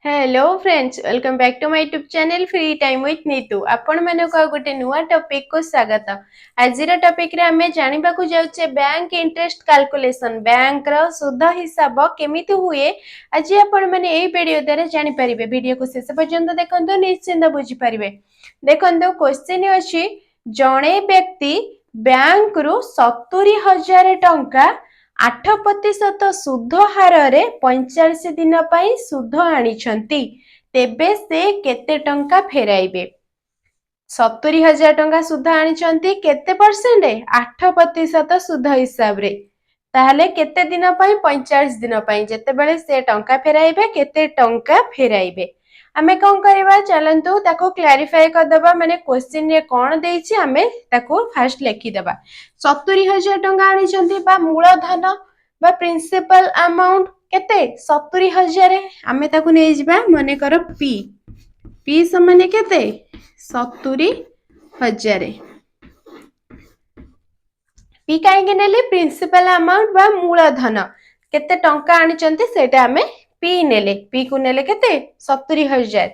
Hello friends, welcome back to my YouTube channel free time with Neetu. आपण मानक गोटे नुआ टॉपिक को स्वागत। आज टॉपिक रे हमें जानिबा को जाउछे बैंक इंटरेस्ट कैलकुलेशन, बैंक रो सुध हिसाब केमिति हुए। आज आपण माने एई वीडियो द्वारा जानि परिबे। वीडियो को शेष पर्यंत देखंतु, निश्चिंत बुझी परिबे। देखंतु क्वेश्चन अछि, जणे व्यक्ति बैंक रु 70,000 टंका 8% सुध हार रे 45 दिन पाई सुध आनिछंती, तेबे से केते टंका फेराइबे। 70,000 टंका सुध आनिछंती, केते परसेंट 8% सुध हिसाब रे, ताहले केते दिन पाई 45 दिन पाई। जेतेबेले से टंका फेराइबे, केते टंका फेराइबे। आमे कोन करबा, चलंतु ताको क्लैरिफाई कर दबा। माने क्वेश्चन रे कोन देइछि आमे ताको फर्स्ट लिखि दबा। 70,000 टंका आनिछंती बा मूलधन बा प्रिंसिपल अमाउंट केते 70,000। आमे ताको नै जिबा माने कर पी पी समान केते 70,000। पी काहे नेले प्रिंसिपल अमाउंट बा मूलधन केते टंका आनिछंती सेटा आमे पी नेले। पी को नेले केते 70,000।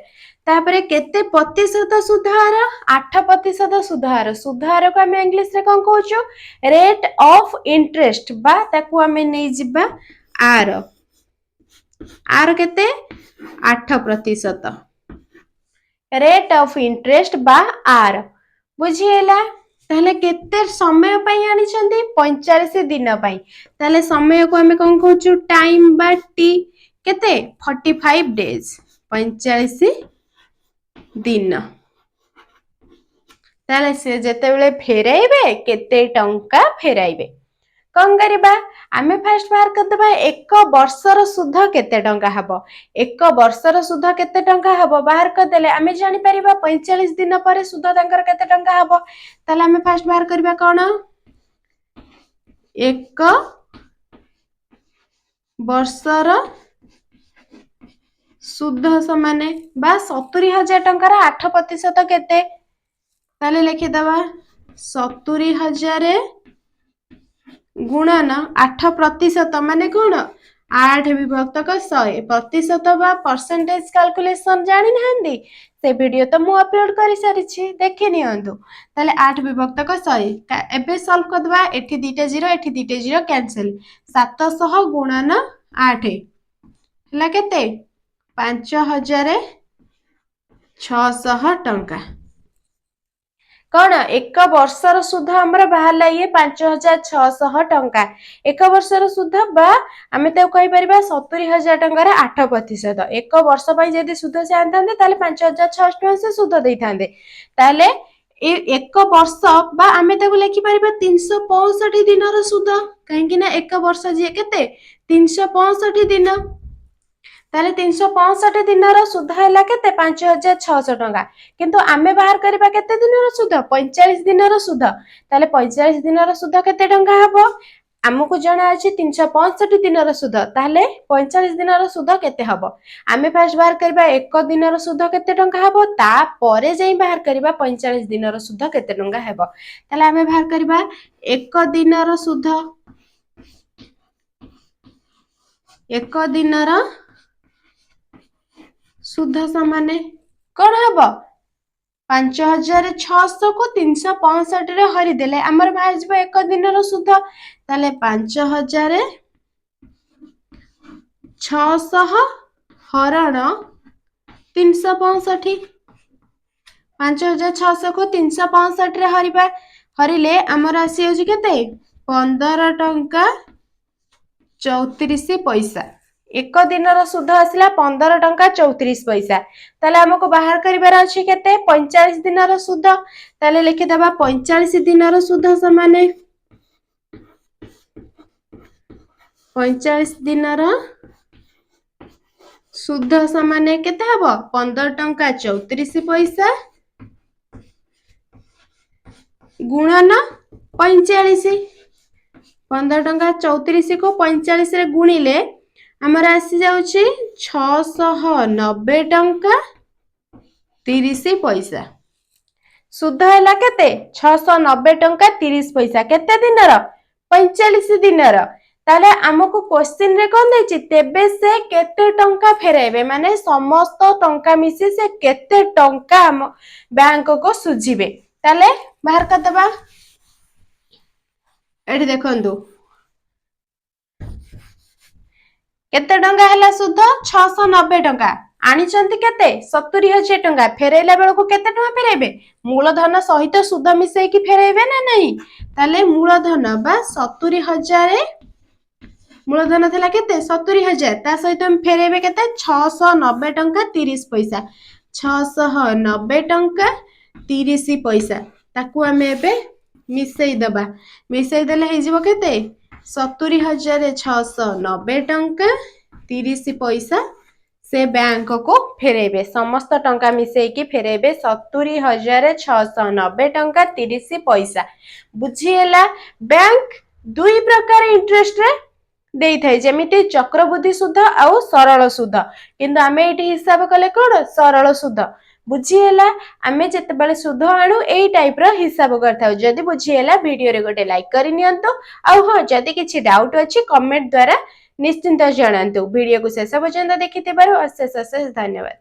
तापरे केते प्रतिशत सुधार 8% सुधार। सुधार को आमे इंग्लिश रे कोन कहउछो, रेट ऑफ इंटरेस्ट बा ताको आमे नै जिबा आर। आर केते 8%। रेट ऑफ इंटरेस्ट बा आर बुझिएला। ताहले केते समय पई आनिछंती 45 दिन पई। ताहले समय को आमे कोन कहउछो, टाइम बा टी केते 45 डेज 45 दिन। ताले से जेतेबेले फेराइबे केते टंका फेराइबे। कौन करिबा, आमे फर्स्ट बाहर कर दबा एक वर्षर सुध केते टंका हबो। एक वर्षर सुध केते टंका हबो बाहर कर देले आमे जानि परिबा 45 दिन परे सुध तांकर केते टंका हबो। ताले आमे फर्स्ट बाहर करबा कोन, एक वर्षर सुध समाने बा 70,000 टंकार 8% केते। ताले लिखि दबा 70,000 गुणन 8% माने कोन 8 विभक्त 100 प्रतिशत बा परसेंटेज कैलकुलेशन जानि नहंदी। से वीडियो तो मु अपलोड करि सारिछि, देखि नियंतु। ताले 8 विभक्त 100 एबे सॉल्व कर दबा। एठी दीटा 0 एठी दीटा 0 कैंसिल। 700 गुणन 8 हला केते 5,600 टंका। कौन एक वर्षर सुध हमर बाहरला ये 5,600 टंका। एक वर्षर सुध बा आमे तो कहि परिबा 70,000 टंका रे 8%। एक वर्ष पई जदी सुध से आनथांदे ताले 5,600 टंका से सुध देइथांदे। ताले एक वर्ष बा आमे ताको लिखि परिबा 365 दिनर सुध। काहे कि ना एक वर्ष जे केते 365 दिन। ताले 365 दिनर सुध हैला केते 5,600 टंका। किंतु आमे बाहर करबा केते दिनर सुध 45 दिनर सुध। ताले 45 दिनर सुध केते टंका हबो, हमकु जणा अछि 365 दिनर सुध। ताले 45 दिनर सुध केते हबो, आमे फर्स्ट बाहर करबा एक दिनर सुध केते टंका हबो, ता परे जाई बाहर करबा 45 दिनर सुध केते टंका हबो। ताले आमे बाहर करबा एक दिनर सुध, एक दिनर सुध समाने कौन हबो 5,600 को 365 रे हरि देले हमर बाहर जबो एक दिनर सुध। ताले 5,600 हरण 365। 5,600 को 365 रे हरिबा हरिले हमर आसी होची केते 15 टंका 34 पैसा। एक दिनर सुध आसला 15 टंका 34 पैसा। ताले हमको बाहर करिबार अछि केते 45 दिनर सुध। ताले लिखि दबा 45 दिनर सुध समाने 45 दिनर सुध समाने केते हबो 15 टंका 34 पैसा गुणन 45। 15 टंका 34 को 45 रे गुणिले हमर आसी जाउची 690 टंका 30 पैसा। सुध हैला केते 690 टंका 30 पैसा। केते दिनर 45 दिनर। ताले आमको क्वेश्चन रे कोन देछि तेबे से केते टंका फेरेबे माने समस्त टंका मिसी से केते टंका हम बैंक को सुझिबे ताले बाहर कर दबा एठी देखंतु केते टंका हला सुध 690 टंका आनिचंती केते 70,000 टंका फेरेला बेल को केते टंका फेरेबे मूलधन सहित सुध मिसई की फेरेबे ना नहीं ताले मूलधन बा 70,000 मूलधन थिला केते 70,000 ता सहित हम फेरेबे केते 690 टंका 30 पैसा 690 टंका 30 पैसा ताकू हमें एबे मिसई दबा मिसई देले हे जिवो केते 70,690 टंका 30 पैसा से बैंक को फेरेबे समस्त टंका मिसई की फेरेबे 70,690 टंका 30 पैसा बुझीला बैंक दुई प्रकार इंटरेस्ट रे देई थाई जेमिति चक्रवृद्धि सुध आउ सरल सुध किंतु आमे एटी हिसाब कले कोन सरल सुध बुझीला आमे जते बेले सुध आणु एई टाइप रो हिसाब करथाउ जदी बुझीला वीडियो रे गोटे लाइक करि नियंतो आउ हो जदी किछि डाउट अछि कमेंट द्वारा निश्चिंत जणांतु वीडियो को शेष पर्यंत देखिथिबारु अशेष अशेष धन्यवाद।